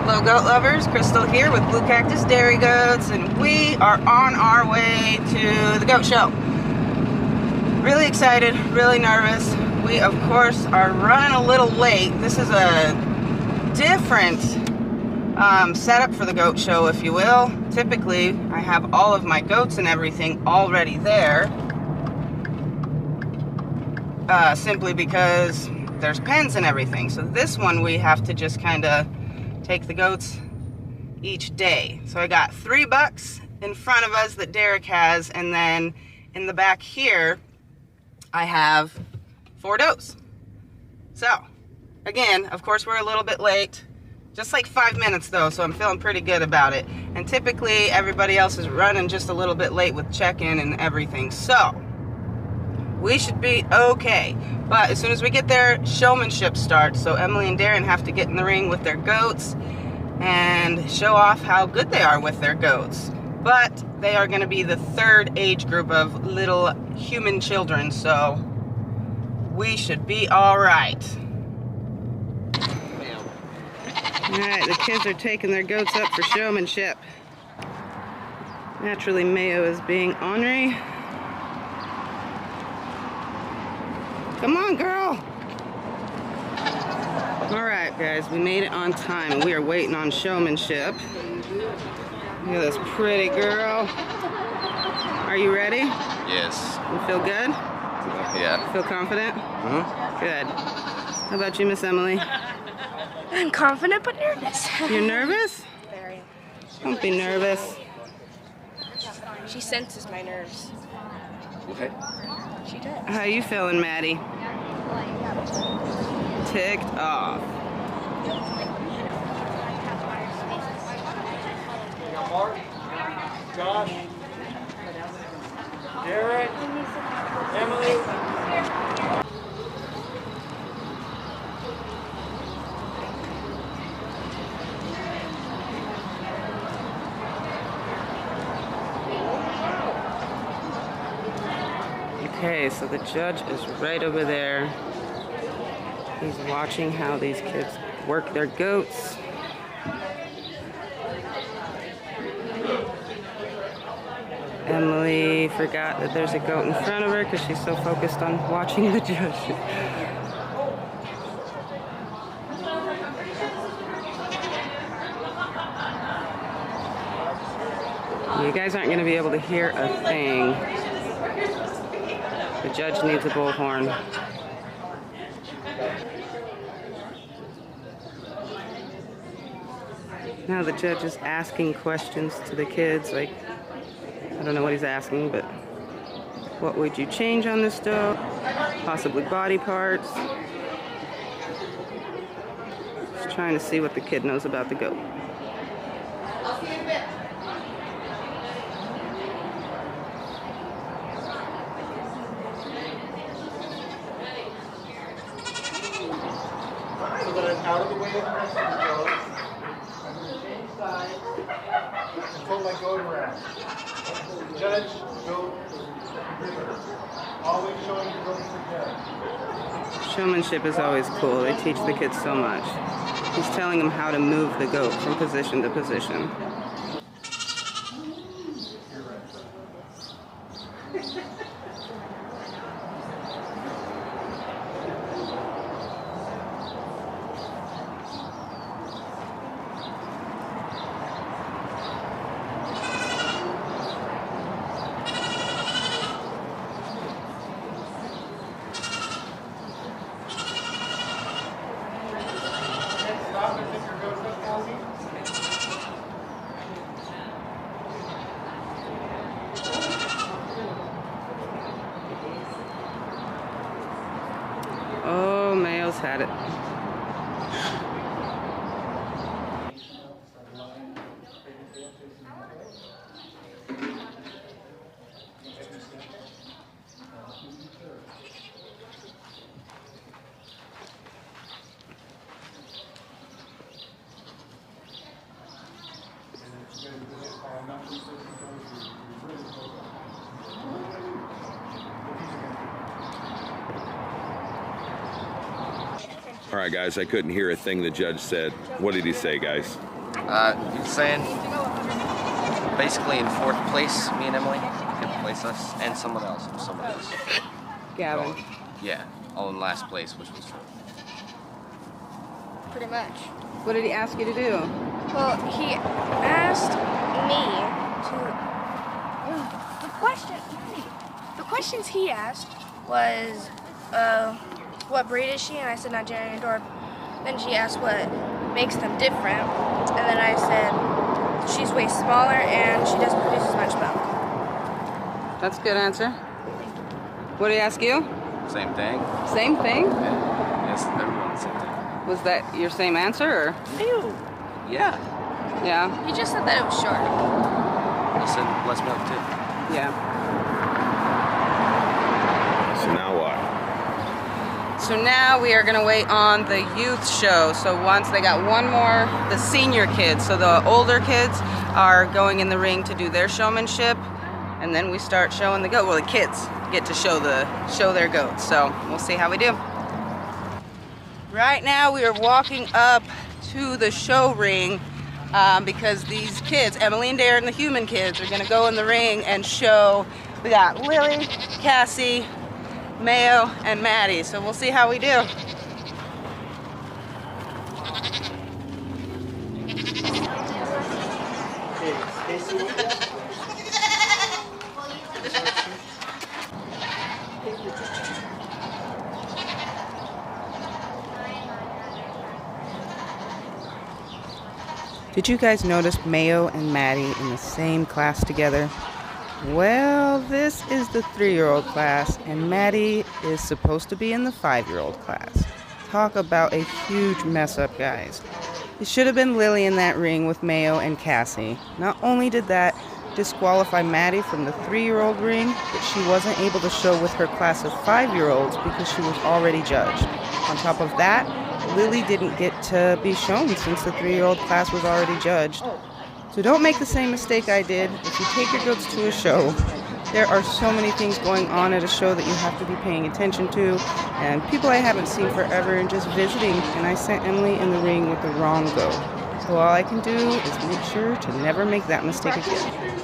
Hello goat lovers, Crystal here with Blue Cactus Dairy Goats, and we are on our way to the goat show. Really excited, really nervous. We of course are running a little late. This is a different setup for the goat show, if you will. Typically I have all of my goats and everything already there, simply because there's pens and everything. So this one we have to just kind of take the goats each day. So I got 3 bucks in front of us that Derek has, and then in the back here I have 4 does. So again, of course we're a little bit late, just like 5 minutes though, so I'm feeling pretty good about it. And typically everybody else is running just a little bit late with check-in and everything, so we should be okay. But as soon as we get there, showmanship starts. So Emily and Darren have to get in the ring with their goats and show off how good they are with their goats. But they are going to be the 3rd age group of little human children, so we should be all right. All right, the kids are taking their goats up for showmanship. Naturally, Mayo is being ornery. Come on, girl. All right, guys, we made it on time, and we are waiting on showmanship. Look at this pretty girl. Are you ready? Yes. You feel good? Yeah. Feel confident? Mm-hmm. Good. How about you, Miss Emily? I'm confident but nervous. You're nervous? Very. Don't be nervous. She senses my nerves. Okay. She does. How you feeling, Maddie? Ticked off. Mark, Josh, Derek, Emily. Okay, so the judge is right over there. He's watching how these kids work their goats. Emily forgot that there's a goat in front of her because she's so focused on watching the judge. You guys aren't going to be able to hear a thing. The judge needs a bullhorn. Now the judge is asking questions to the kids, like, I don't know what he's asking, but what would you change on this doe? Possibly body parts. Just trying to see what the kid knows about the goat. So that I'm out of the way of the rest of the goats. I'm going to change sides and pull my goat around. Judge, goat, river. Always showing the goat to judge. Showmanship is always cool. They teach the kids so much. He's telling them how to move the goat from position to position. Oh, Mayo's had it. All right, guys, I couldn't hear a thing the judge said. What did he say, guys? He's saying basically in 4th place, me and Emily can place us, and someone else. Gavin. Oh, yeah, all in last place, which was Pretty much. What did he ask you to do? Well, he asked me to. The questions he asked was, what breed is she? And I said Nigerian Dwarf. Then she asked what makes them different, and then I said she's way smaller and she doesn't produce as much milk. That's a good answer. What did he ask you? same thing. Same thing? Yeah. Yes, everyone the same thing. Was that your same answer, or? Ew. Yeah. Yeah. You just said that it was short. I said less milk too. Yeah. So now what? So now we are gonna wait on the youth show. So once they got one more, the senior kids, so the older kids are going in the ring to do their showmanship, and then we start showing the goat. Well, the kids get to show their goats. So we'll see how we do. Right now we are walking up to the show ring because these kids, Emily and Darren, the human kids, are gonna go in the ring and show. We got Lily, Cassie, Mayo, and Maddie. So we'll see how we do. Did you guys notice Mayo and Maddie in the same class together? Well, this is the 3-year-old class, and Maddie is supposed to be in the 5-year-old class. Talk about a huge mess up, guys. It should have been Lily in that ring with Mayo and Cassie. Not only did that disqualify Maddie from the 3-year-old ring, but she wasn't able to show with her class of 5-year-olds because she was already judged. On top of that, Lily didn't get to be shown since the 3-year-old class was already judged. So don't make the same mistake I did. If you take your goats to a show, there are so many things going on at a show that you have to be paying attention to, and people I haven't seen forever and just visiting, and I sent Emily in the ring with the wrong goat. So all I can do is make sure to never make that mistake again.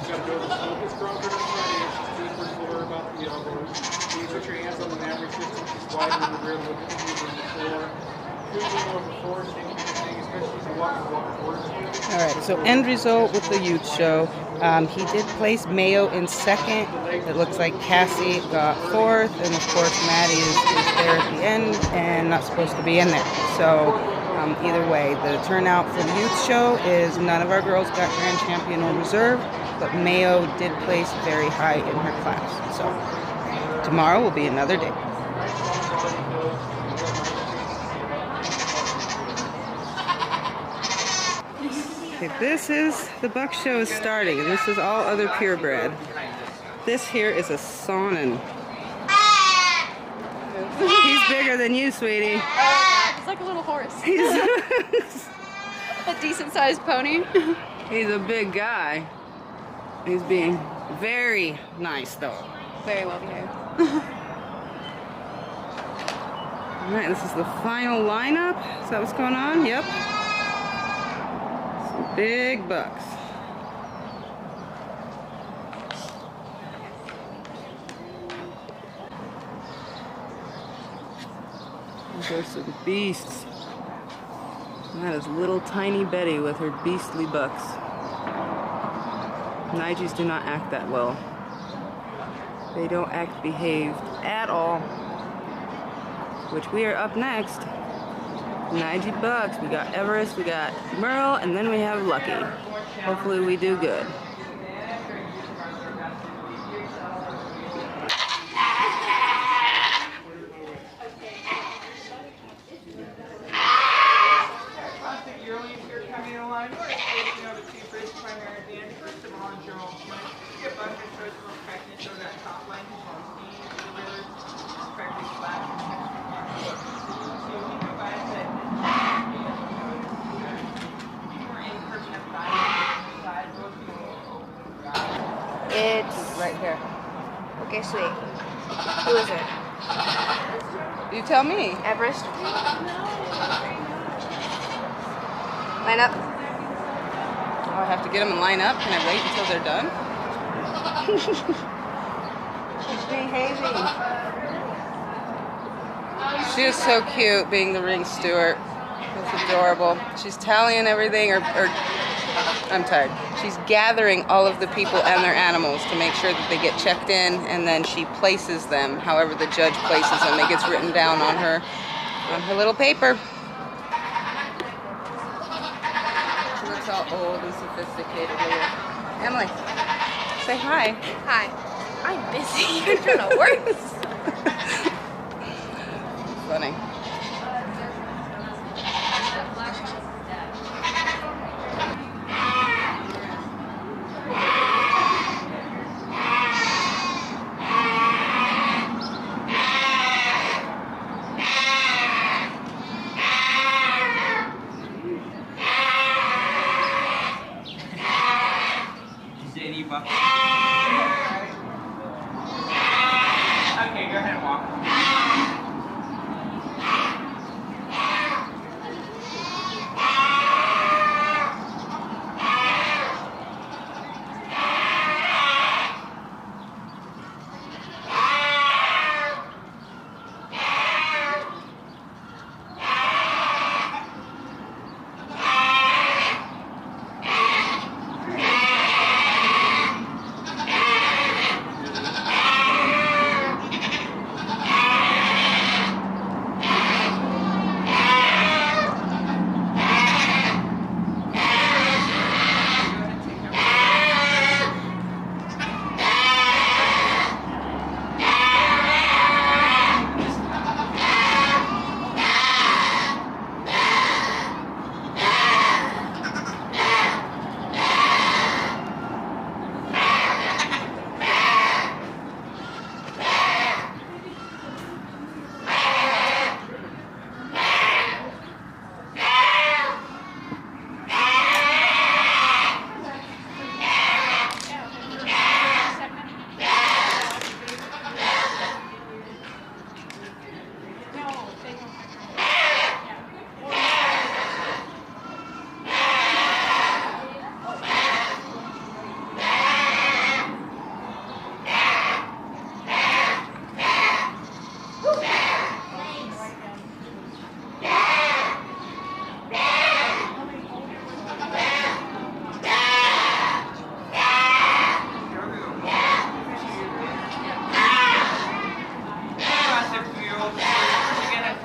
Alright, so end result with the youth show. He did place Mayo in 2nd. It looks like Cassie got 4th, and of course Maddie is there at the end and not supposed to be in there. So either way, the turnout for the youth show is none of our girls got grand champion or reserve, but Mayo did place very high in her class. So tomorrow will be another day. Okay, this is, the buck show is starting, and this is all other purebred. This here is a Saanen. He's bigger than you, sweetie. He's like a little horse. He's A decent sized pony. he's a big guy. He's being very nice, though. Very well behaved. Alright, this is the final lineup. Is that what's going on? Yep. Some big bucks. There's some beasts. And that is little tiny Betty with her beastly bucks. Nigis do not act that well. They don't act behaved at all. Which we are up next. 90 bucks. We got Everest, we got Merle, and then we have Lucky. Hopefully we do good. It's Right here. okay, sweet. Who is it? You tell me. Everest. Line up. Oh, I have to get them in line up. Can I wait until they're done? She's behaving. She is so cute being the ring steward. It's adorable. She's tallying everything, or I'm tired. She's gathering all of the people and their animals to make sure that they get checked in, and then she places them however the judge places them. It gets written down on her little paper. She looks all old and sophisticated here. Emily, say hi. Hi. I'm busy. You're trying to work. Funny. Okay, go ahead and walk.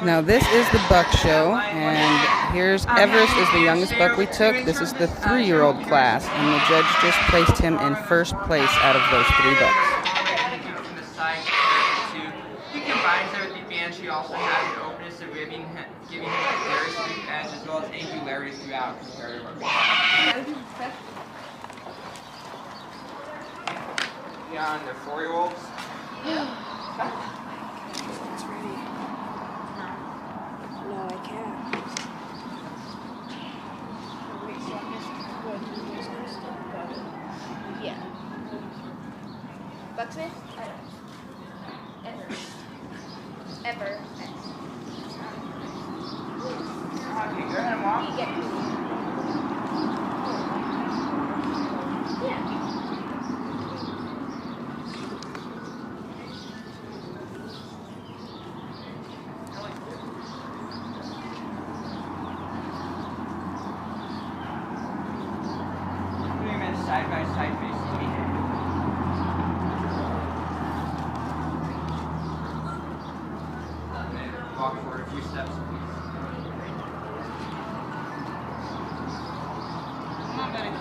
Now this is the buck show, and here's Everest is the youngest buck we took. This is the 3-year-old class, and the judge just placed him in first place out of those 3 bucks. He combines it with the band. She also has an openness of giving him a very sweet edge as well as angularity throughout compared to our beyond the 4-year-olds. It's ready. No, I can't. Wait, so I missed what you yeah. Bucksmith? Ever. Okay, go ahead and walk. Yeah. Side by side facing me. Walk forward a few steps, please. Come on, buddy.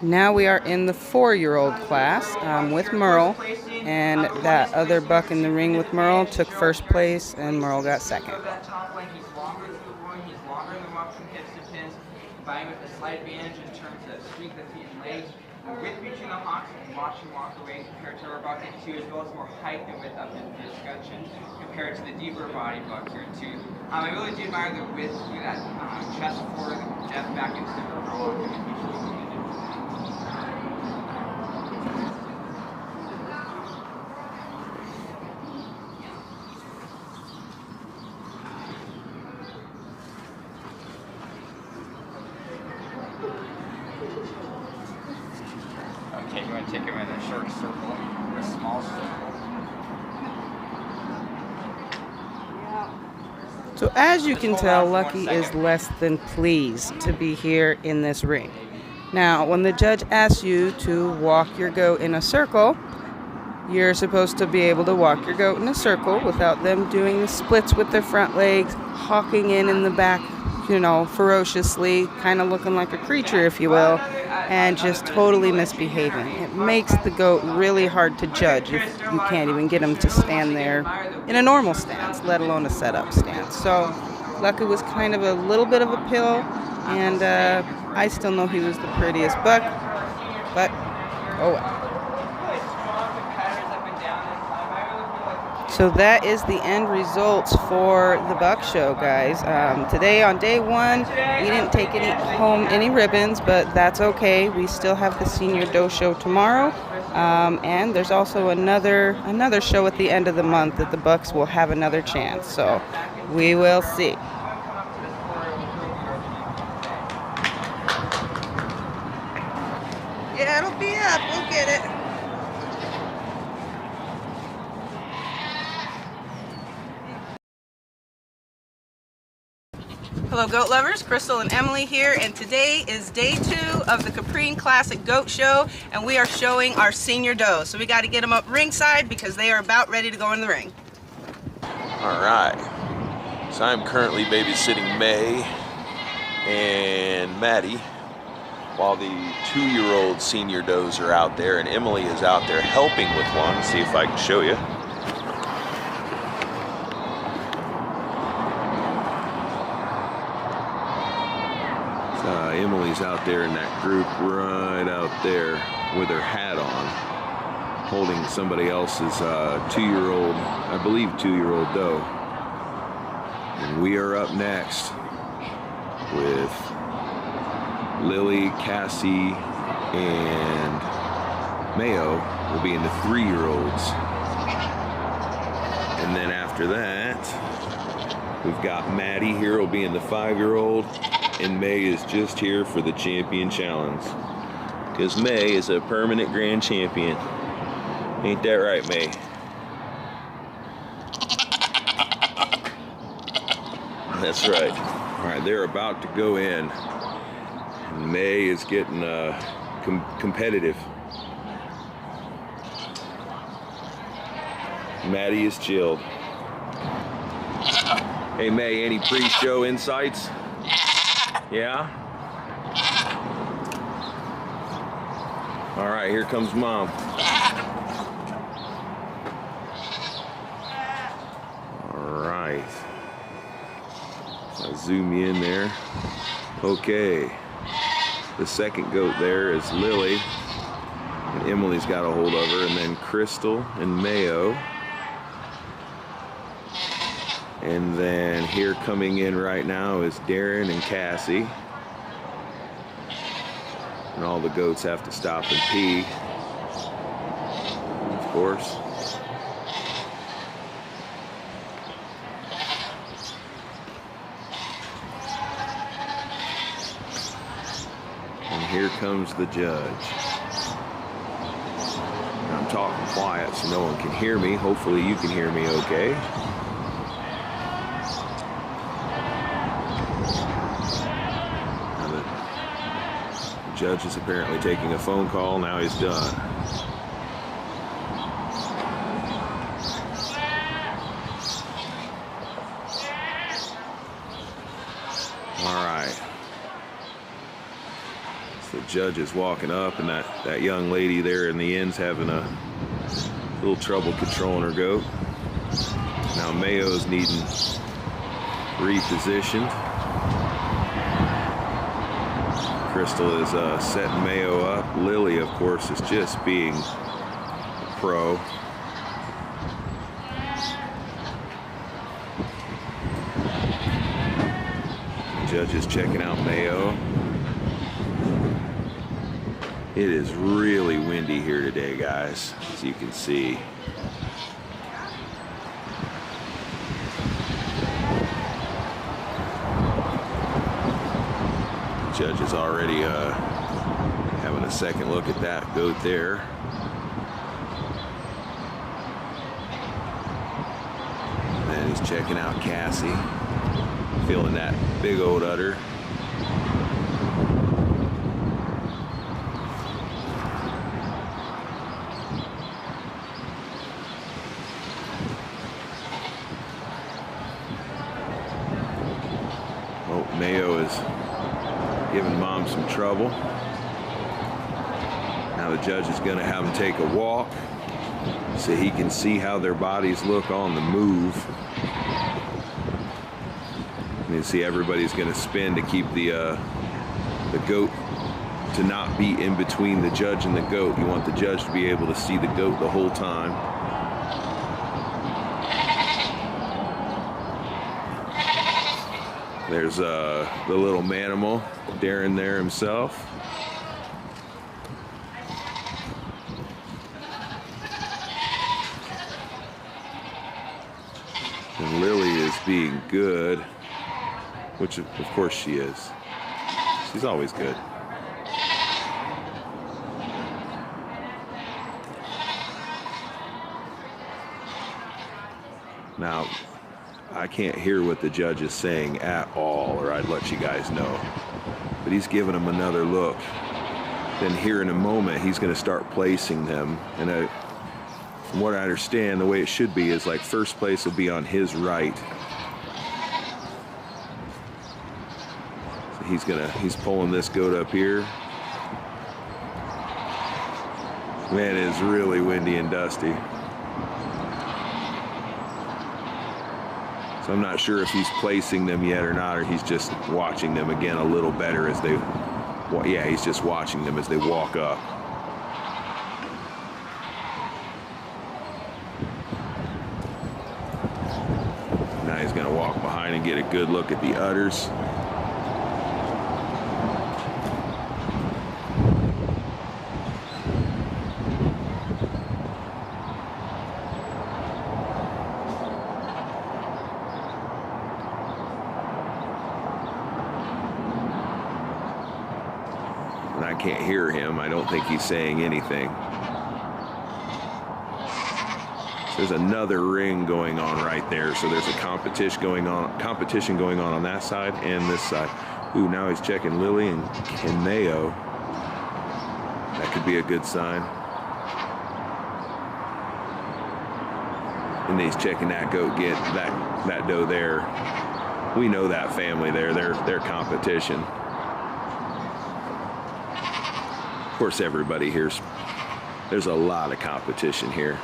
Now we are in the 4-year-old class with Merle, and that other buck in the ring with Merle took first place, and Merle got second. That top leg, he's longer through the groin, he's longer in the rump from hips to pins, combined with a slight advantage in terms of strength of feet and legs. The width between the hocks and watch and walk away compared to our bucket 2, as well as more height and width up in the escutcheon compared to the deeper body buck here too. I really do admire the width through that chest forward, the depth back into the overall. Okay, you want to take him in a short circle, or a small circle. So as you can tell, Lucky is less than pleased to be here in this ring. Now, when the judge asks you to walk your goat in a circle, you're supposed to be able to walk your goat in a circle without them doing the splits with their front legs, hawking in the back, you know, ferociously, kind of looking like a creature, if you will, and just totally misbehaving. It makes the goat really hard to judge if you can't even get him to stand there in a normal stance, let alone a setup stance. So Lucky was kind of a little bit of a pill, and I still know he was the prettiest buck, but oh well. So that is the end results for the buck show, guys. Today on day one, we didn't take home any ribbons, but that's okay. We still have the senior doe show tomorrow, and there's also another show at the end of the month that the bucks will have another chance. So we will see. Yeah, it'll be up. We'll get it. Hello goat lovers, Crystal and Emily here, and today is day 2 of the Caprine Classic Goat Show, and we are showing our senior does. So we got to get them up ringside because they are about ready to go in the ring. All right, so I'm currently babysitting May and Maddie while the 2-year-old senior does are out there, and Emily is out there helping with one. See if I can show you. Emily's out there in that group right out there with her hat on, holding somebody else's 2-year-old, I believe 2-year-old doe. And we are up next with Lily, Cassie, and Mayo will be in the 3-year-olds. And then after that, we've got Maddie here will be in the 5-year-old. And May is just here for the champion challenge. Because May is a permanent grand champion. Ain't that right, May? That's right. All right, they're about to go in. And May is getting competitive. Maddie is chilled. Hey, May, any pre-show insights? Yeah? All right, here comes Mom. All right. I'll zoom you in there. Okay. The second goat there is Lily. And Emily's got a hold of her. And then Crystal and Mayo. And then here coming in right now is Darren and Cassie. And all the goats have to stop and pee, of course. And here comes the judge. I'm talking quiet so no one can hear me. Hopefully you can hear me okay. Judge is apparently taking a phone call. Now he's done. All right. So the judge is walking up, and that young lady there in the end's having a little trouble controlling her goat. Now Mayo's needing repositioned. Crystal is setting Mayo up. Lily, of course, is just being a pro. The judge is checking out Mayo. It is really windy here today, guys, as you can see. Judge is already Having a second look at that goat there. And then he's checking out Cassie, feeling that big old udder. Oh, Mayo is giving Mom some trouble. Now the judge is going to have them take a walk so he can see how their bodies look on the move. And you see everybody's going to spin to keep the goat to not be in between the judge and the goat. You want the judge to be able to see the goat the whole time. There's the little manimal, Darren there himself. And Lily is being good, which of course she is. She's always good. Now, I can't hear what the judge is saying at all, or I'd let you guys know. But he's giving them another look. Then here in a moment, he's going to start placing them. And from what I understand, the way it should be is like first place will be on his right. So he's pulling this goat up here. Man, it is really windy and dusty. So I'm not sure if he's placing them yet or not, or he's just watching them again a little better as they, yeah, he's just watching them as they walk up. Now he's going to walk behind and get a good look at the udders. I can't hear him. I don't think he's saying anything. There's another ring going on right there. So there's a competition going on that side and this side. Ooh, now he's checking Lily and Mayo. That could be a good sign. And he's checking that goat get that doe there. We know that family there. They're competition. Of course, everybody here's, there's a lot of competition here.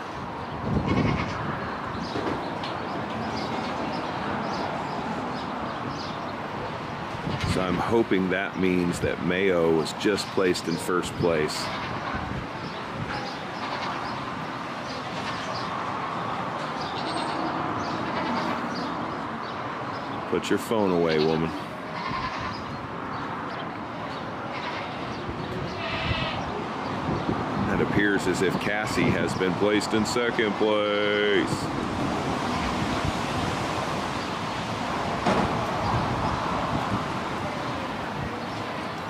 So I'm hoping that means that Mayo was just placed in first place. Put your phone away, woman. It appears as if Cassie has been placed in second place.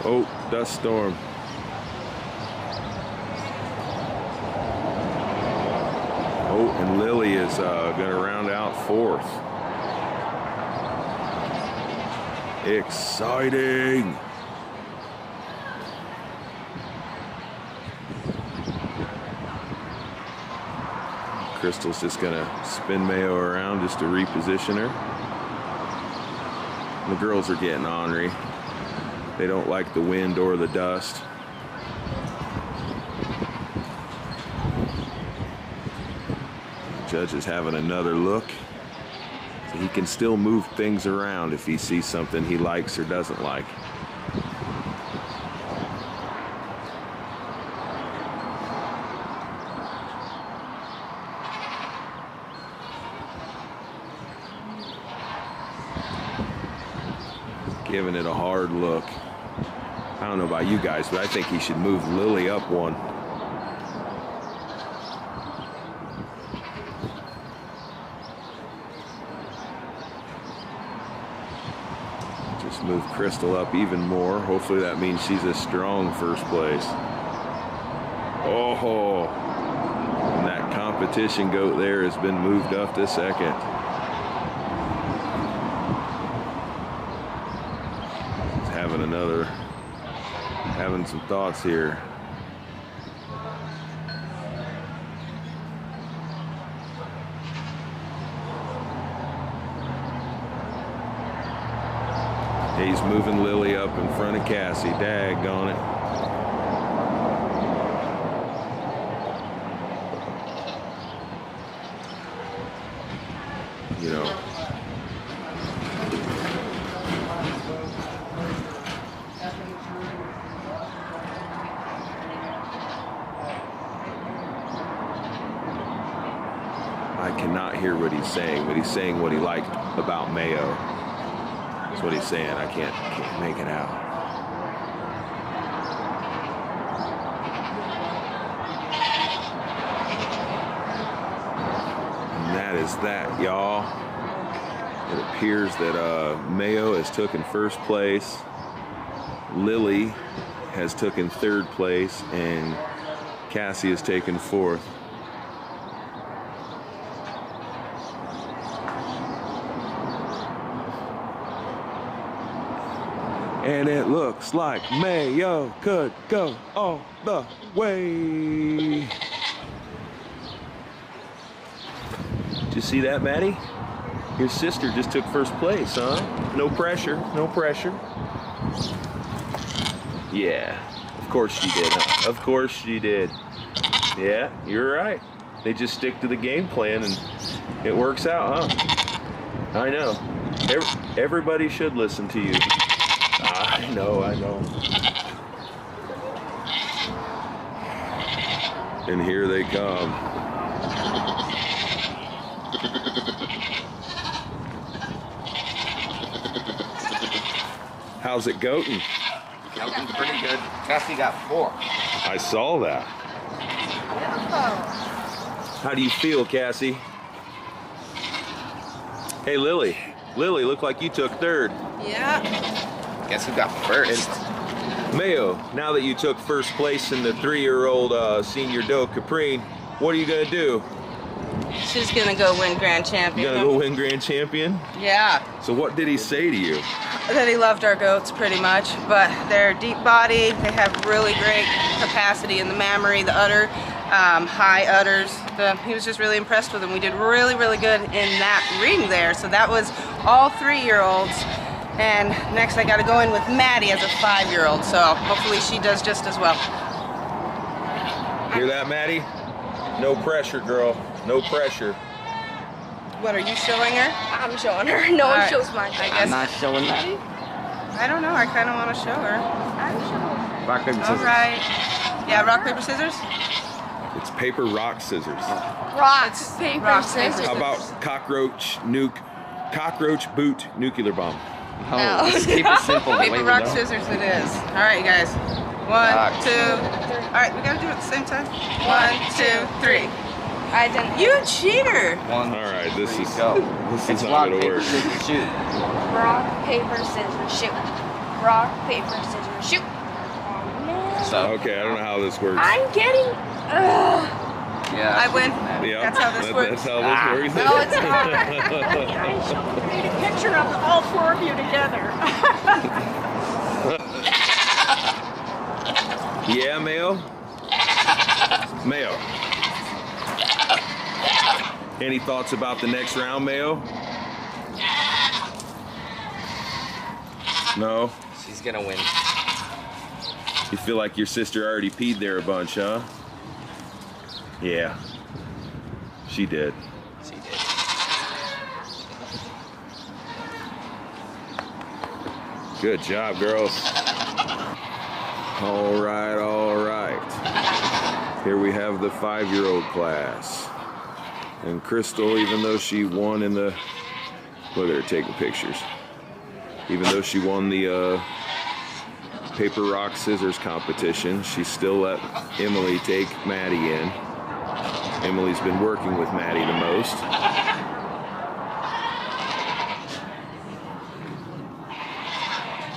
Oh, dust storm. Oh, and Lily is going to round out fourth. Exciting. Crystal's just gonna spin Mayo around just to reposition her. The girls are getting ornery. They don't like the wind or the dust. Judge is having another look. So he can still move things around if he sees something he likes or doesn't like. Giving it a hard look. I don't know about you guys, but I think he should move Lily up one. Just move Crystal up even more. Hopefully that means she's a strong first place. Oh, and that competition goat there has been moved up to second. He's having some thoughts here. He's moving Lily up in front of Cassie. Daggone it. You know. I cannot hear what he's saying, but he's saying what he liked about Mayo. That's what he's saying. I can't make it out. And that is that, y'all. It appears that Mayo has taken first place. Lily has taken third place, and Cassie has taken fourth. And it looks like Mayo could go all the way. Did you see that, Maddie? Your sister just took first place, huh? No pressure, no pressure. Yeah, of course she did, huh? Of course she did. Yeah, you're right. They just stick to the game plan and it works out, huh? I know. Everybody should listen to you. I know. And here they come. How's it goating? Goating's pretty good. Cassie got 4. I saw that. How do you feel, Cassie? Hey, Lily. Lily, looked like you took third. Yeah. Guess who got first? And Mayo, now that you took first place in the 3-year-old senior doe Caprine, what are you gonna do? She's gonna go win grand champion. You gonna go win grand champion? Yeah. So what did he say to you? That he loved our goats pretty much, but they're deep body, they have really great capacity in the mammary, the udder, high udders. He was just really impressed with them. We did really, really good in that ring there. So that was all 3-year-olds. And next I got to go in with Maddie as a 5-year-old. So hopefully she does just as well. Hear that, Maddie? No pressure, girl. No pressure. What, are you showing her? I'm showing her. No one shows mine. I guess. I'm not showing that. I don't know. I kind of want to show her. I'm showing her. Rock, paper, scissors. All right. Yeah, rock, paper, scissors? It's paper, rock, scissors. Rocks, paper, rock, scissors. paper, How about cockroach boot nuclear bomb? Oh, let's keep it simple. the way Paper, we rock, know. scissors it is. All right, you guys. 1, 2. All right, we got to do it at the same time. 1, 2, 3. I didn't. You cheater. 1, All right, this 3, is go. this It's is rock, not gonna paper, work. scissors, shoot. Rock, paper, scissors, shoot. Rock, paper, scissors, shoot. Oh, man. So, Okay, I don't know how this works. I'm getting. yeah. I win. Yeah, That's how this works. That's how this works. No, it's not. I need a picture of all 4 of you together. Yeah, Mayo? Mayo. Any thoughts about the next round, Mayo? No? She's gonna win. You feel like your sister already peed there a bunch, huh? Yeah. She did. She did. Good job, girls. All right, all right. Here we have the 5-year-old class. And Crystal, even though she won in the... Look at her taking pictures. Even though she won the paper, rock, scissors competition, she still let Emily take Maddie in. Emily's been working with Maddie the most.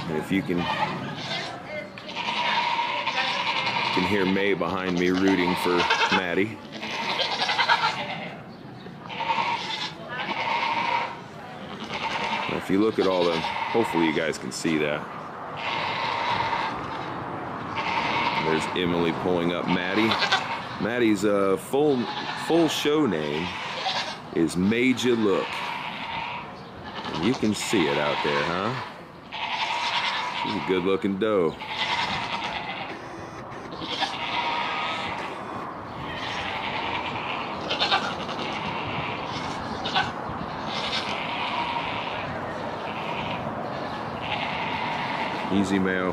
And if you can can hear May behind me rooting for Maddie. If you look at all the, hopefully you guys can see that. There's Emily pulling up Maddie. Maddie's full show name is Major Look. And you can see it out there, huh? She's a good looking doe. Easy, Mayo.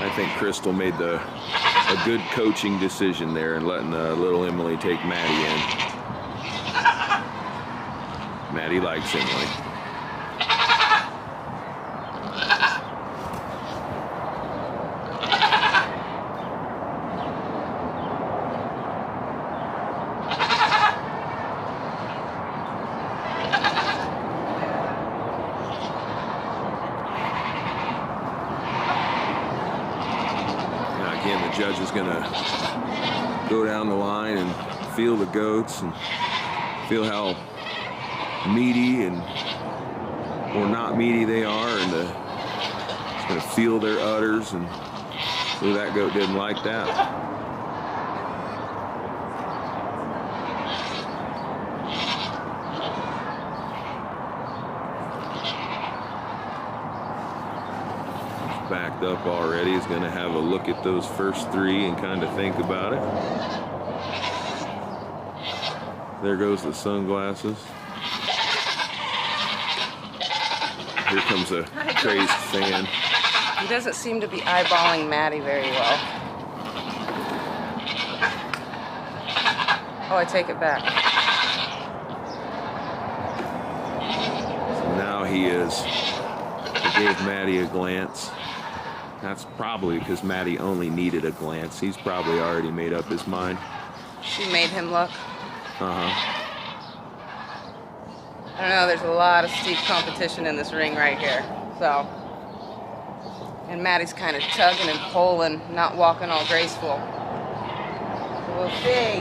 I think Crystal made a good coaching decision there and letting little Emily take Maddie in. Maddie likes Emily. The judge is gonna go down the line and feel the goats and feel how meaty and or not meaty they are, and it's gonna feel their udders, and ooh, that goat didn't like that. Backed up already, is going to have a look at those first three and kind of think about it. There goes the sunglasses. Here comes a crazed fan. He doesn't seem to be eyeballing Maddie very well. Oh, I take it back. So now he gave Maddie a glance. That's probably because Maddie only needed a glance. He's probably already made up his mind. She made him look. Uh-huh. I don't know, there's a lot of steep competition in this ring right here. So, and Maddie's kind of tugging and pulling, not walking all graceful. So we'll see.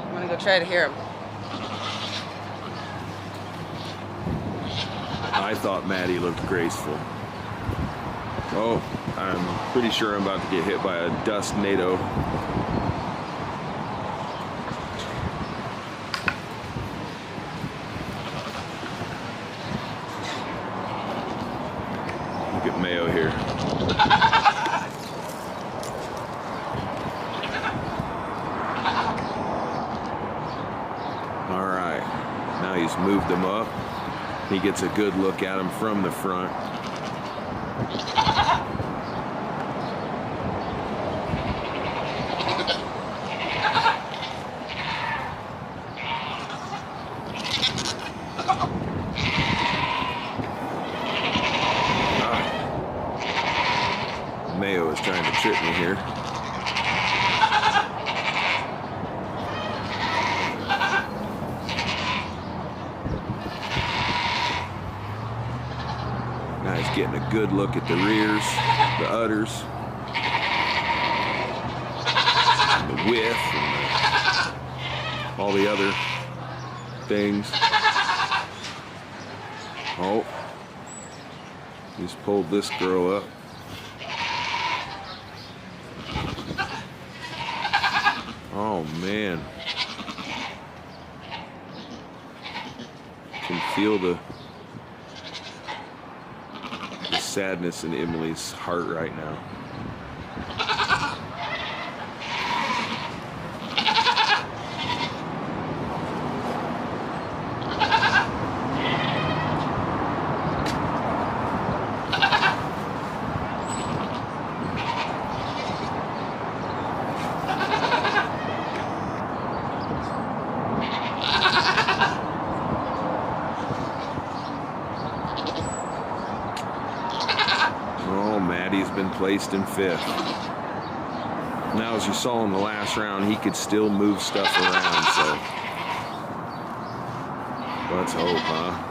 I'm gonna go try to hear him. I thought Maddie looked graceful. Oh, I'm pretty sure I'm about to get hit by a dust NATO. Look at Mayo here. All right, now he's moved him up. He gets a good look at him from the front. Mayo is trying to trip me here. Now he's getting a good look at the rears, the udders, and the width, and all the other things. Oh, he's pulled this girl up. Oh man, can feel the sadness in Emily's heart right now. Maddie's been placed in fifth. Now, as you saw in the last round, he could still move stuff around, so let's hope, huh?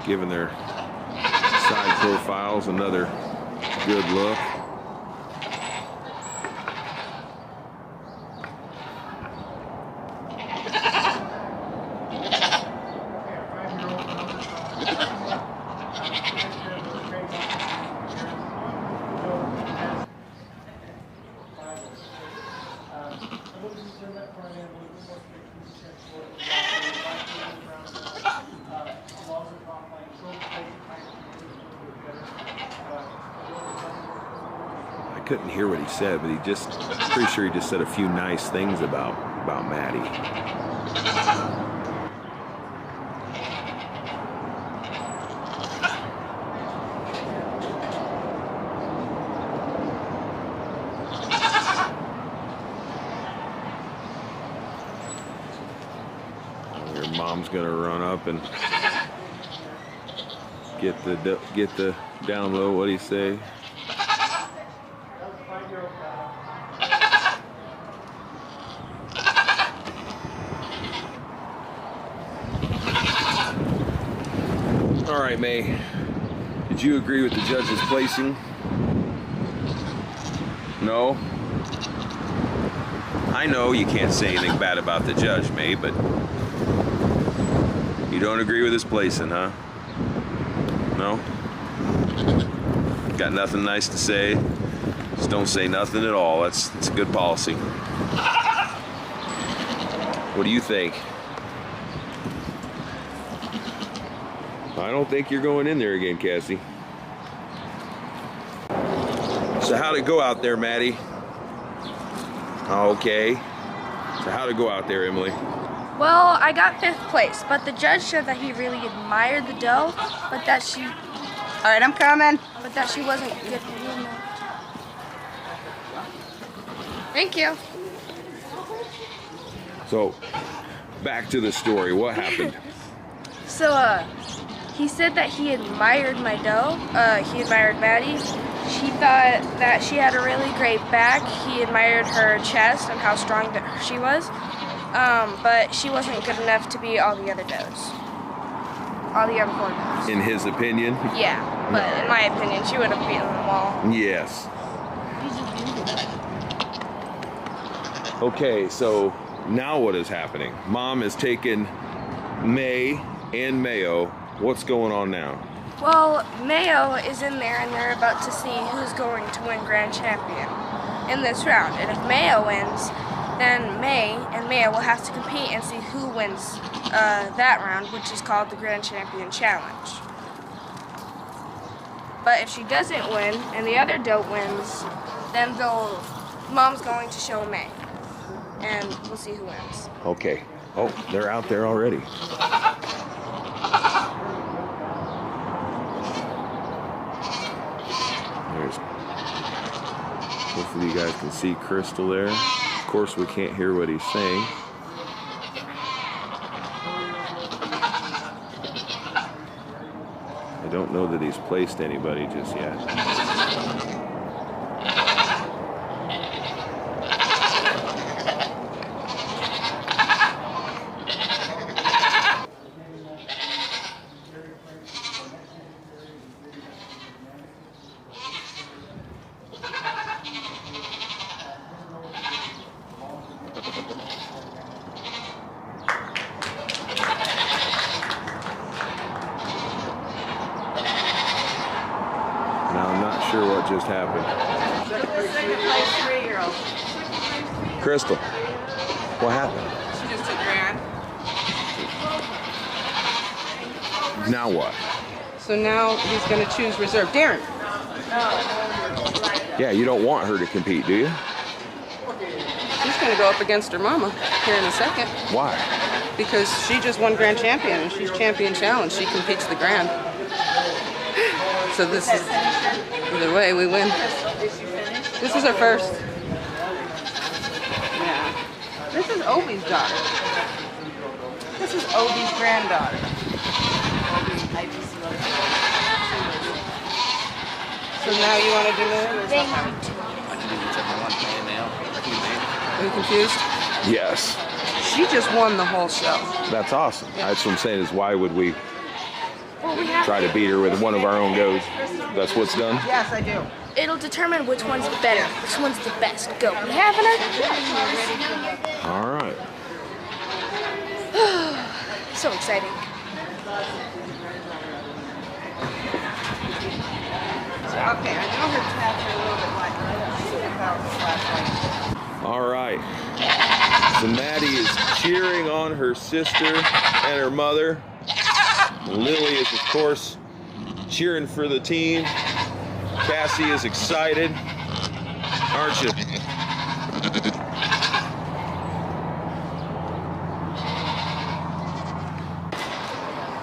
Giving their side profiles another good look. I couldn't hear what he said, but pretty sure he just said a few nice things about Maddie. Your mom's gonna run up and get the down low. What do you say? All right, May, did you agree with the judge's placing? No? I know you can't say anything bad about the judge, May, but you don't agree with his placing, huh? No? Got nothing nice to say? Just don't say nothing at all. That's a good policy. What do you think? I don't think you're going in there again, Cassie. So how'd it go out there, Maddie? Okay. So how'd it go out there, Emily? Well, I got 5th place, but the judge said that he really admired the doe, but that she... All right, I'm coming. But that she wasn't good. Thank you. So, back to the story. What happened? So, he said that he admired my doe. He admired Maddie. She thought that she had a really great back. He admired her chest and how strong that she was. But she wasn't good enough to beat all the other does. All the other 4 does. In his opinion? Yeah, but in my opinion, she would have beaten them all. Yes. Okay, so now what is happening? Mom has taken May and Mayo. What's going on now? Well, Mayo is in there and they're about to see who's going to win Grand Champion in this round. And if Mayo wins, then May and Mayo will have to compete and see who wins that round, which is called the Grand Champion Challenge. But if she doesn't win and the other doe wins, then Mom's going to show May. And we'll see who wins. Okay. Oh, they're out there already. Hopefully you guys can see Crystal there. Of course, we can't hear what he's saying. I don't know that he's placed anybody just yet. Now I'm not sure what just happened. Second place 3-year-old. Crystal, what happened? She just took Grand. Now what? So now he's going to choose reserve. Darren. Yeah, you don't want her to compete, do you? She's going to go up against her mama here in a second. Why? Because she just won Grand Champion and she's Champion Challenge. She competes the Grand. So this is, either way, we win. This is our first. Yeah. This is Obi's daughter. This is Obi's granddaughter. So now you want to do it? I can do whichever one, May and Mayo. I can do May. Are you confused? Yes. She just won the whole show. That's awesome. That's what I'm saying is why would we Well, we have try to beat her with one of our own goats? That's what's done? Yes, I do. It'll determine which one's better, which one's the best goat. We having her? All right. So exciting. Okay, I know her tats are a little bit lighter. Without the flashlight. All right. So Maddie is cheering on her sister and her mother. Lily is, of course, cheering for the team. Cassie is excited, aren't you?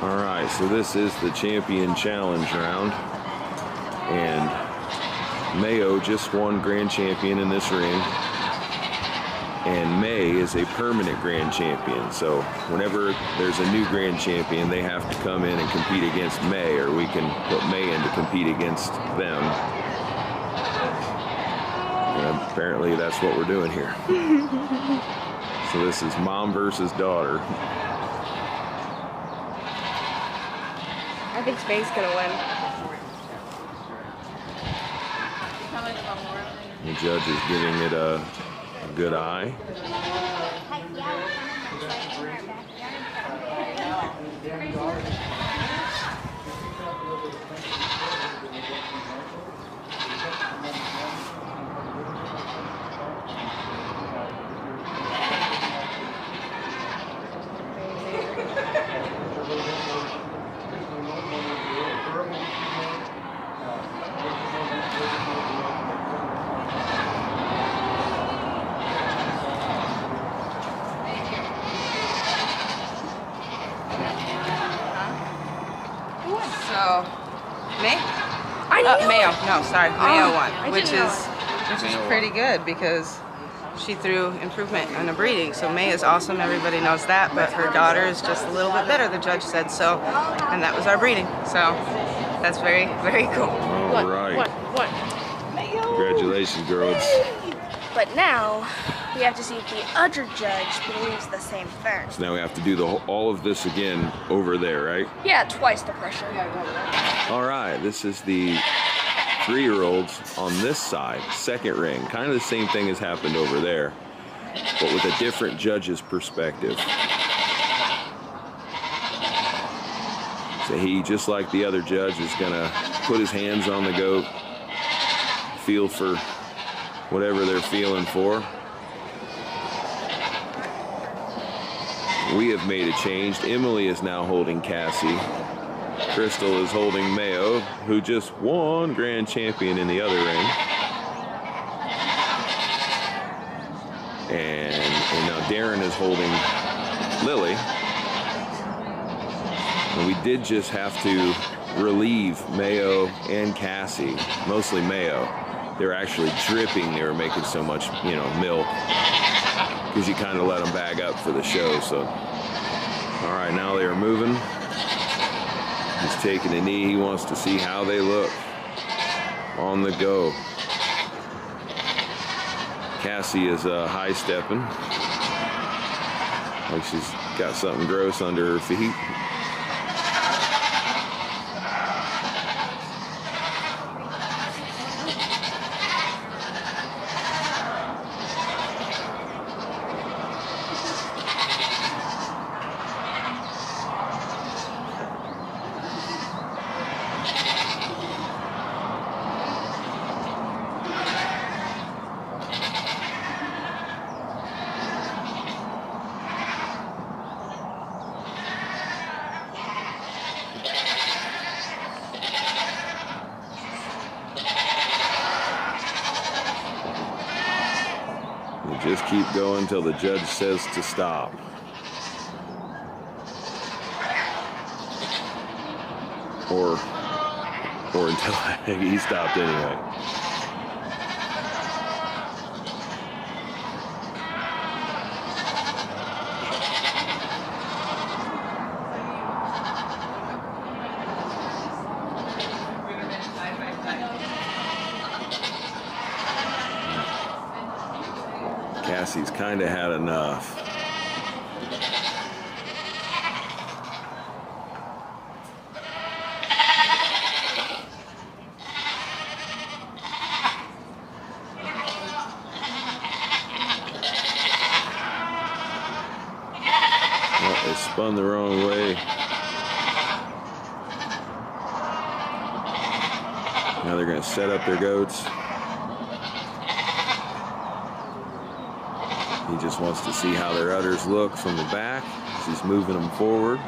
All right, so this is the champion challenge round. And Mayo just won grand champion in this ring. And May is a permanent grand champion. So whenever there's a new grand champion, they have to come in and compete against May, or we can put May in to compete against them. And apparently that's what we're doing here. So this is mom versus daughter. I think May's gonna win. The judge is giving it a good eye. So, May? Mayo. No, sorry, Mayo won, which is pretty good because she threw improvement on the breeding. So May is awesome, everybody knows that, but her daughter is just a little bit better, the judge said so, and that was our breeding. So that's very, very cool. All right. Congratulations, girls. But now we have to see if the other judge believes the same thing. So now we have to do all of this again over there, right? Yeah, twice the pressure. All right, this is the 3-year-olds on this side, second ring. Kind of the same thing has happened over there, but with a different judge's perspective. So he, just like the other judge, is gonna put his hands on the goat, feel for whatever they're feeling for. We have made a change. Emily is now holding Cassie. Crystal is holding Mayo, who just won grand champion in the other ring. And now Darren is holding Lily. And we did just have to relieve Mayo and Cassie, mostly Mayo. They were actually dripping. They were making so much, milk, because you kind of let them bag up for the show. So, all right, now they are moving. He's taking a knee. He wants to see how they look on the go. Cassie is high stepping, like she's got something gross under her feet. Just keep going until the judge says to stop. Or Or until he stopped anyway. Cassie's kind of had enough. Well, they spun the wrong way. Now they're going to set up their goats. He just wants to see how their udders look from the back as he's moving them forward.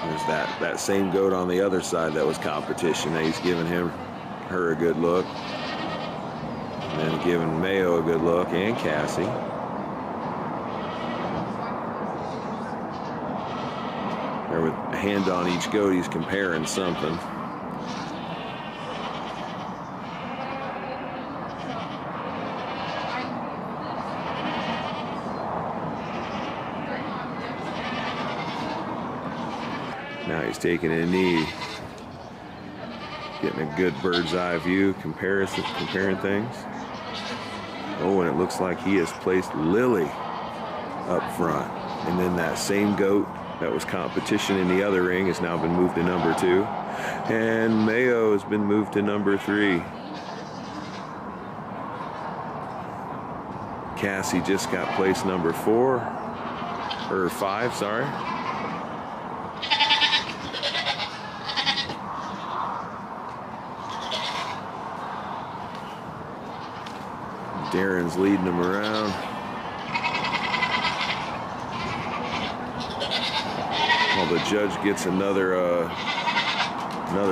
There's that same goat on the other side that was competition. Now he's giving her a good look. And then giving Mayo a good look, and Cassie. There with a hand on each goat, he's comparing something. Now he's taking a knee. Getting a good bird's eye view, comparing things. Oh, and it looks like he has placed Lily up front. And then that same goat that was competition in the other ring has now been moved to number 2. And Mayo has been moved to number 3. Cassie just got placed number 4, or 5, sorry. Darren's leading them around. Well, the judge gets another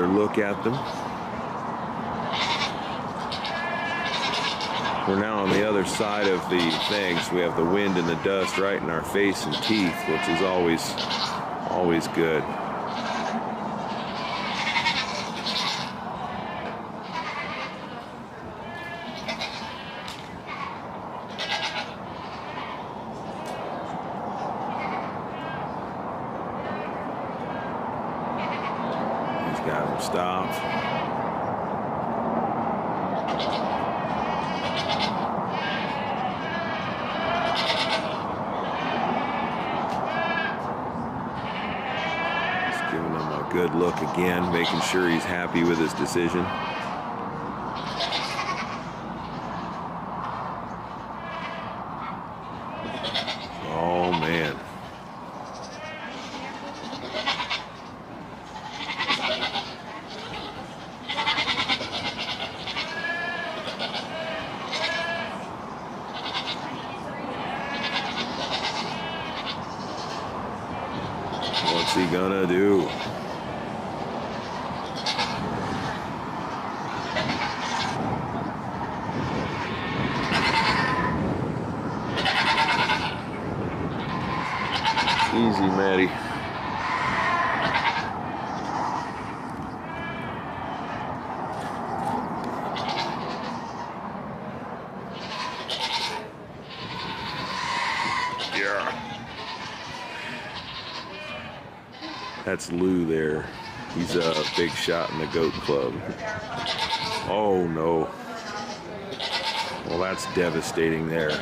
look at them. We're now on the other side of the things. We have the wind and the dust right in our face and teeth, which is always good. Got him stopped. Just giving him a good look again, making sure he's happy with his decision. Oh man. What's he gonna do? Easy, Maddie. Yeah. That's Lou there. He's a big shot in the goat club. Oh no. Well, that's devastating there.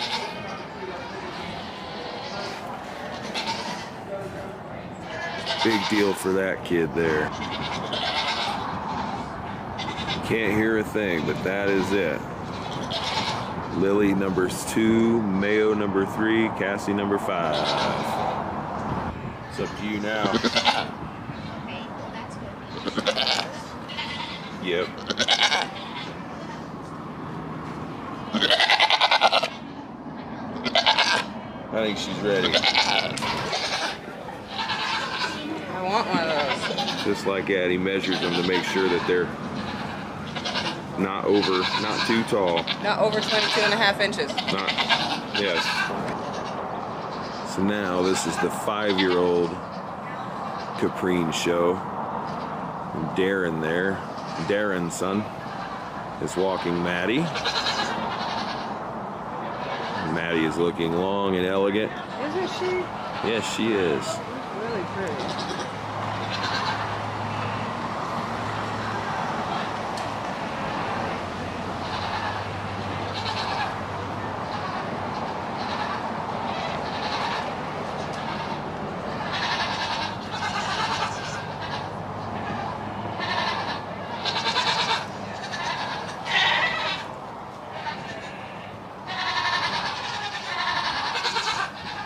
Big deal for that kid there. Can't hear a thing, but that is it. Lily number 2, Mayo number 3, Cassie number 5. It's up to you now. Yep. I think she's ready. I want one of those. Just like that, he measures them to make sure that they're not too tall. Not over 22.5 inches. Yes. So now this is the 5-year-old Caprine show. And Darren's son, is walking Maddie. Maddie is looking long and elegant. Isn't she? Yes, she is. Really pretty.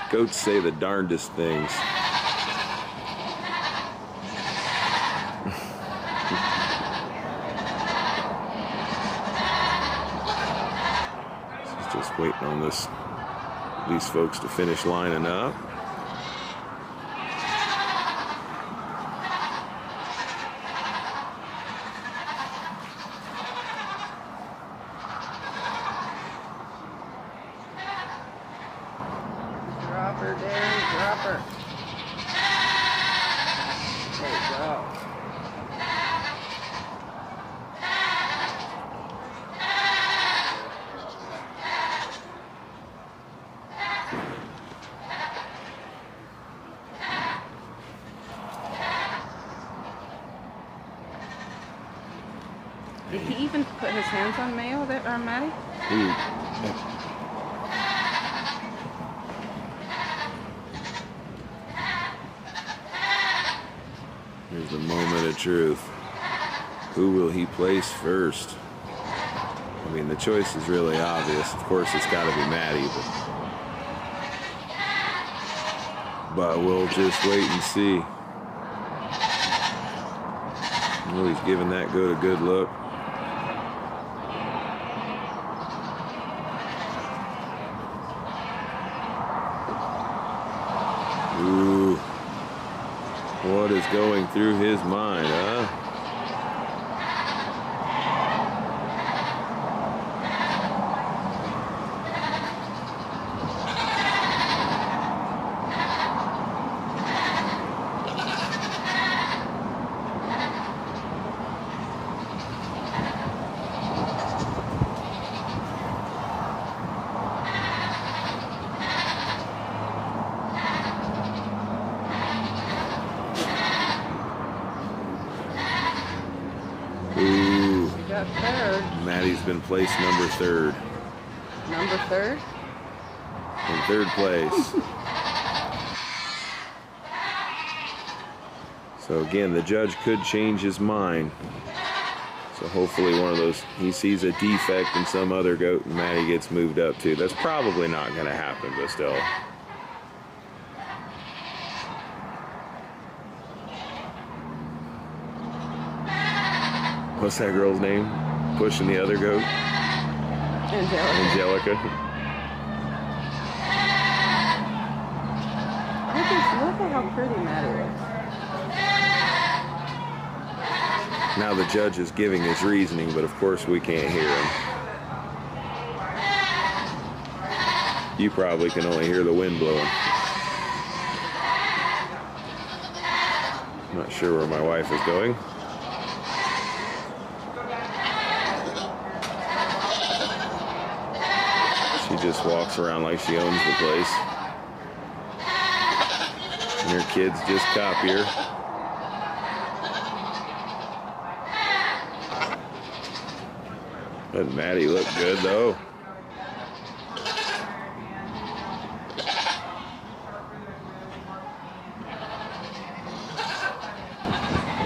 Goats say the darndest things. Just waiting on these folks to finish lining up. Drop her, Darren, drop her. There you go. Did he even put his hands on Mayo, Maddie? Here's the moment of truth. Who will he place first? I mean, the choice is really obvious. Of course, it's got to be Maddie, but we'll just wait and see. Well, he's giving that goat a good look. Ooh. What is going through his mind, huh? Ooh. We got third. Maddie's been placed number 3rd. Number 3rd? In 3rd place. So again, the judge could change his mind. So hopefully one of those, he sees a defect in some other goat and Maddie gets moved up too. That's probably not going to happen, but still. What's that girl's name? Pushing the other goat? Angelica. Look at how pretty Maddie is. Now the judge is giving his reasoning, but of course we can't hear him. You probably can only hear the wind blowing. I'm not sure where my wife is going. She just walks around like she owns the place. And her kids just copy her. Doesn't Maddie look good though?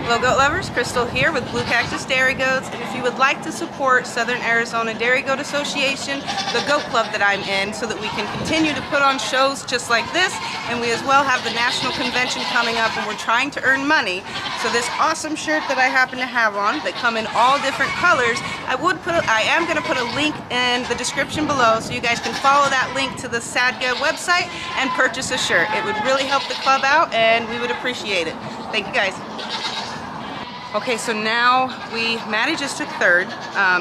Hello goat lovers, Crystal here with Blue Cactus Dairy Goats, and if you would like to support Southern Arizona Dairy Goat Association, the goat club that I'm in, so that we can continue to put on shows just like this, and we as well have the national convention coming up and we're trying to earn money. So this awesome shirt that I happen to have on, that come in all different colors, I am going to put a link in the description below so you guys can follow that link to the SADGA website and purchase a shirt. It would really help the club out and we would appreciate it. Thank you guys. Okay, so now Maddie just took third,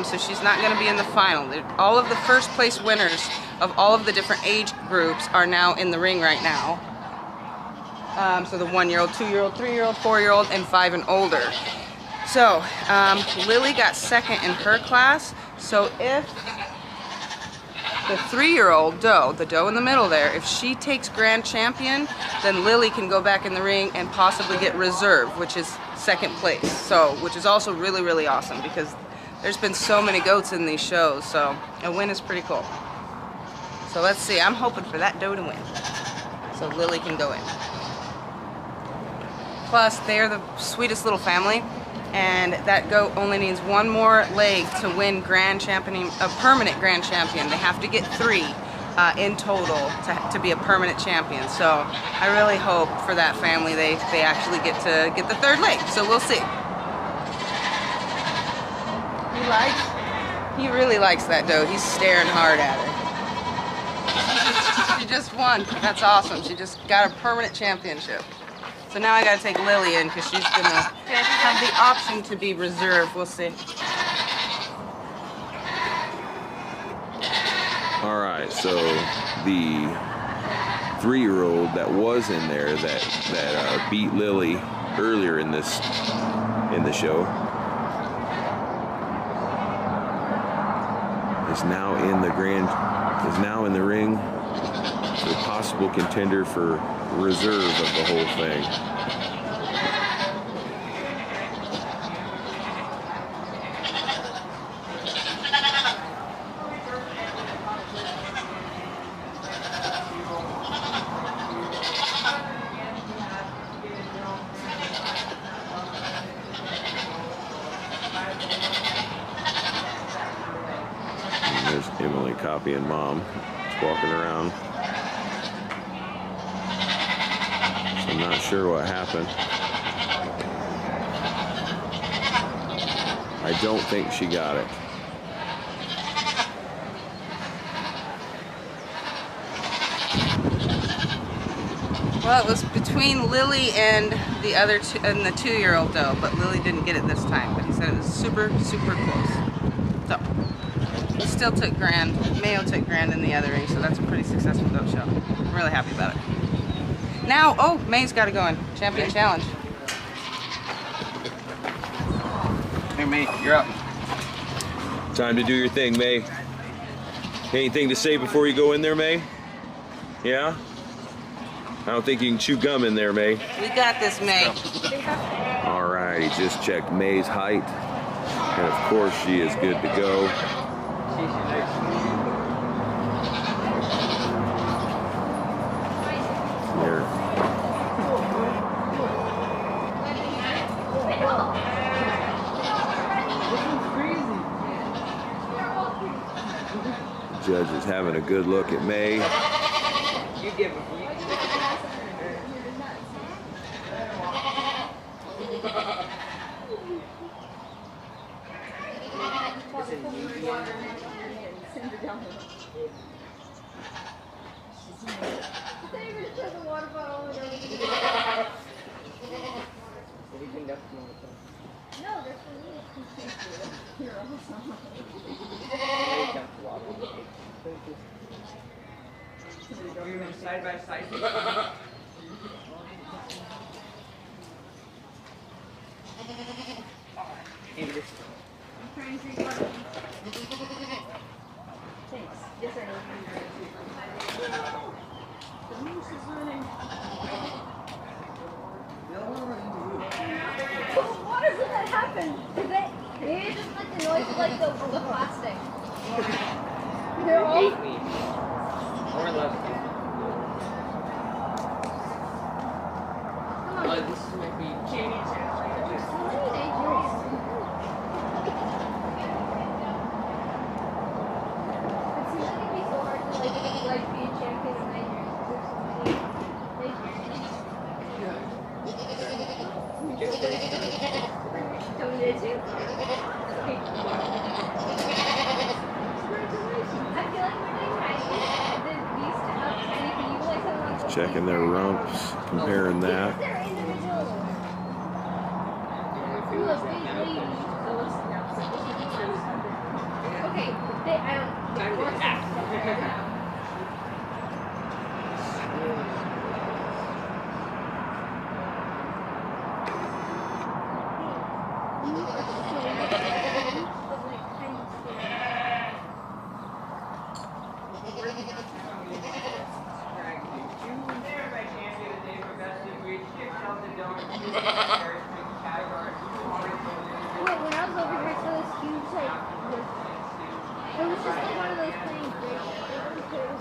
so she's not going to be in the final. All of the first place winners of all of the different age groups are now in the ring right now. So the 1-year-old, 2-year-old, 3-year-old, 4-year-old, and 5 and older. So Lily got second in her class. So if the 3-year-old doe, the doe in the middle there, if she takes grand champion, then Lily can go back in the ring and possibly get reserve, which is second place. So, which is also really, really awesome because there's been so many goats in these shows. So a win is pretty cool. So let's see. I'm hoping for that doe to win, so Lily can go in. Plus, they're the sweetest little family, and that goat only needs one more leg to win grand champion, a permanent grand champion. They have to get 3 in total to be a permanent champion. So I really hope for that family they actually get to get the 3rd leg. So we'll see. He really likes that doe. He's staring hard at her. She just won. That's awesome. She just got a permanent championship. So now I gotta take Lily in because she's gonna have the option to be reserved. We'll see. All right, so the 3-year-old that was in there that beat Lily earlier in the show is now in the ring, the possible contender for reserve of the whole thing. And there's Emily copying Mom. She's walking around. I'm not sure what happened. I don't think she got it. Well, it was between Lily and the other and the 2-year-old doe, but Lily didn't get it this time. But he said it was super, super close. So he still took grand. Mayo took grand in the other ring, so that's a pretty successful goat show. I'm really happy about it. Now, oh, May's got to go in. Champion challenge. Hey, May, you're up. Time to do your thing, May. Anything to say before you go in there, May? Yeah? I don't think you can chew gum in there, May. We got this, May. All right, he just checked May's height. And of course, she is good to go. There. Judge is having a good look at May. You give him. Side by side. Maybe this. Thanks. Yes, sir. The moose is running. Why does that happen? Maybe it's just like the noise of like the plastic. They're all... 8 me. Or 11. This might be Jamie's. Checking their rumps, comparing that.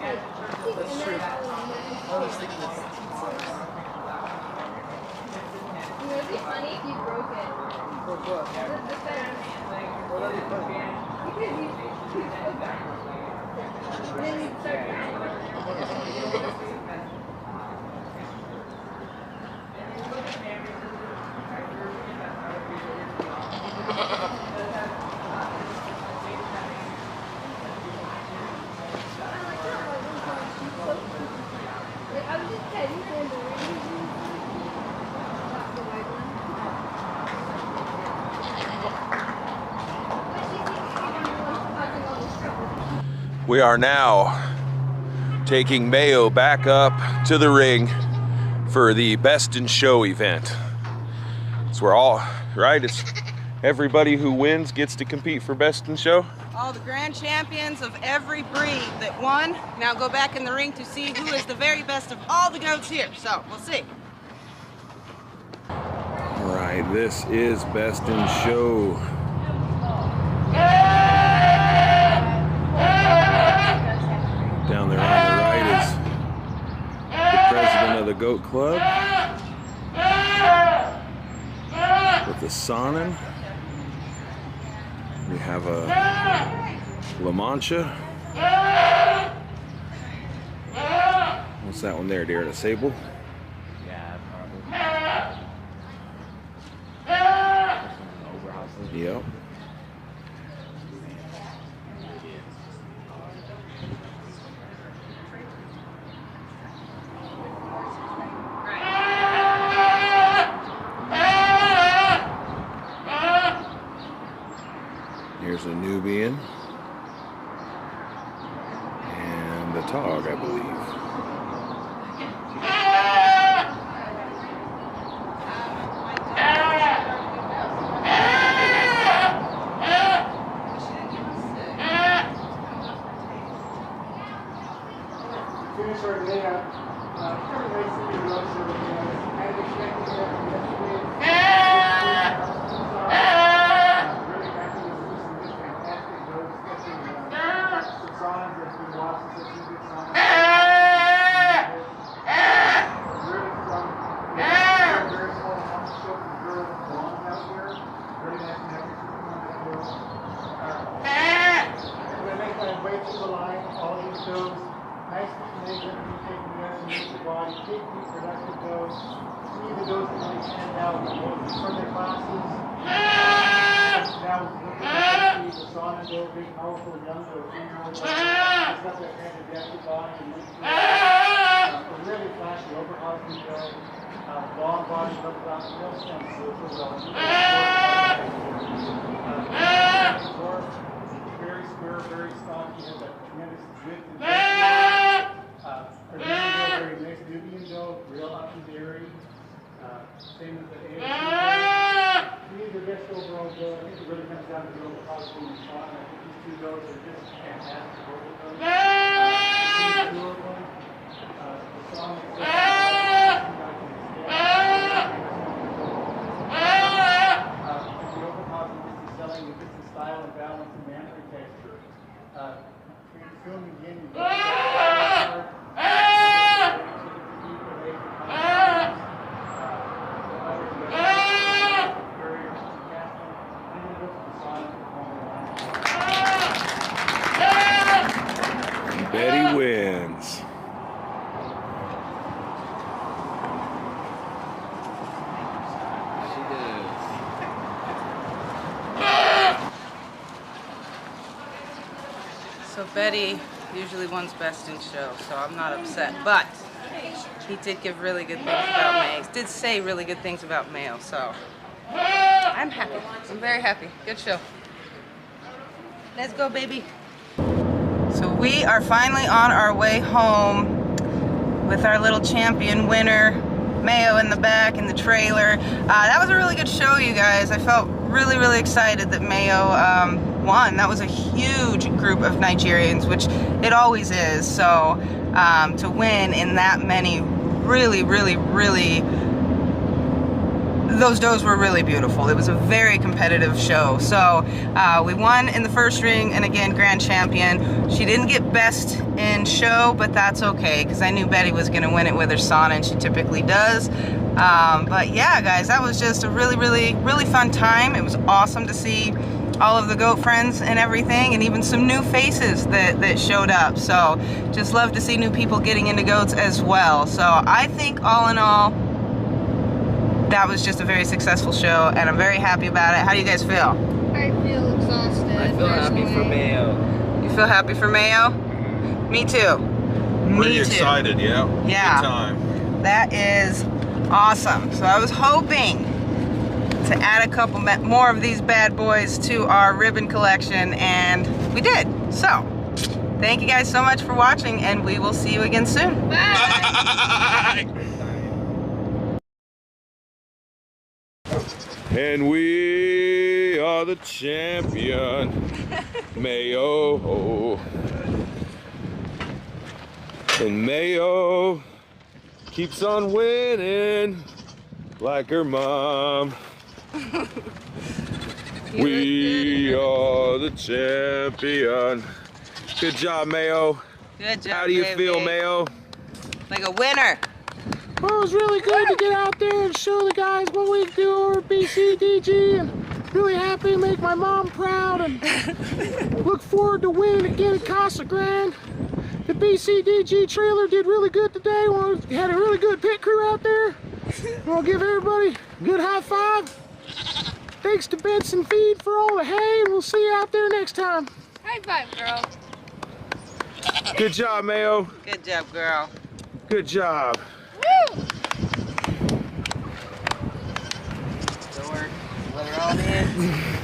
That's true. I was thinking this. It would be funny if you broke it. Broke what? The fence. Well, that'd be funny. And then you'd start I was just petting him. We are now taking Mayo back up to the ring for the Best in Show event. So we're all, right? It's everybody who wins gets to compete for Best in Show. All the grand champions of every breed that won now go back in the ring to see who is the very best of all the goats here. So we'll see. All right, this is Best in Show. Down there on the right is the president of the Goat Club with the Sonnen. We have a La Mancha. What's that one there, dear? A Sable? Yep. Here's a Nubian and a Tog, I believe. Finish our day up. Pretty nice to be road service. I had expected that from yesterday. Really happy to see some just fantastic goats, especially Tucson that's been watching such a good song. Really from very small homestead and girl belongs out here. Really nice to have you on that hill. I'm going to make my way to the line. All these goats. Nice combination of taking the rest of the body, big, productive goats. Three of the goats that really stand out from their classes. Now, looking at the Sonnen goat, big, powerful, young goat, 3-year-old goat. It's got that fantastic body and a really flashy overhauling goat. Long body, look about the hill stem, super well. Very square, very stocky, has a tremendous width and depth. Very nice Nubian goat, real up and dairy. Same as the AFC. Three of the best overall goat. I think it really comes down to the overall being fun. I think these two goats are just fantastic over them. Two of them. The song the overhauling is the selling, it gets the style and balance and manner texture. Film again, you go Betty wins. So Betty usually wins Best in Show, so I'm not upset. But he did give really good things about Mayo. Did say really good things about Mayo, so I'm happy. I'm very happy. Good show. Let's go, baby. So we are finally on our way home with our little champion winner, Mayo in the back in the trailer. That was a really good show, you guys. I felt really, really excited that Mayo won. That was a huge group of Nigerians, which it always is. So to win in that many really, really, really those does were really beautiful. It was a very competitive show. So we won in the first ring, and again, grand champion. She didn't get best in show, but that's okay, because I knew Betty was going to win it with her son, and she typically does. But yeah, guys, that was just a really, really, really fun time. It was awesome to see all of the goat friends and everything, and even some new faces that showed up. So just love to see new people getting into goats as well. So I think all in all, that was just a very successful show, and I'm very happy about it. How do you guys feel? I feel exhausted. I feel happy for Mayo. You feel happy for Mayo? Me too. Pretty excited, yeah. Yeah. Good time. That is awesome. So I was hoping to add a couple more of these bad boys to our ribbon collection, and we did. So thank you guys so much for watching, and we will see you again soon. Bye. And we are the champion, Mayo. And Mayo keeps on winning like her mom. We are the champion. Good job, Mayo. Good job. How do you feel, Mayo? Like a winner. Well, it was really good to get out there and show the guys what we do over BCDG, and really happy to make my mom proud, and look forward to winning again at Casa Grande. The BCDG trailer did really good today. We had a really good pit crew out there. I'll give everybody a good high five. Thanks to Benson Feed for all the hay, and we'll see you out there next time. High five, girl. Good job, Mayo. Good job, girl. Good job. Woo! Door. Let her all in.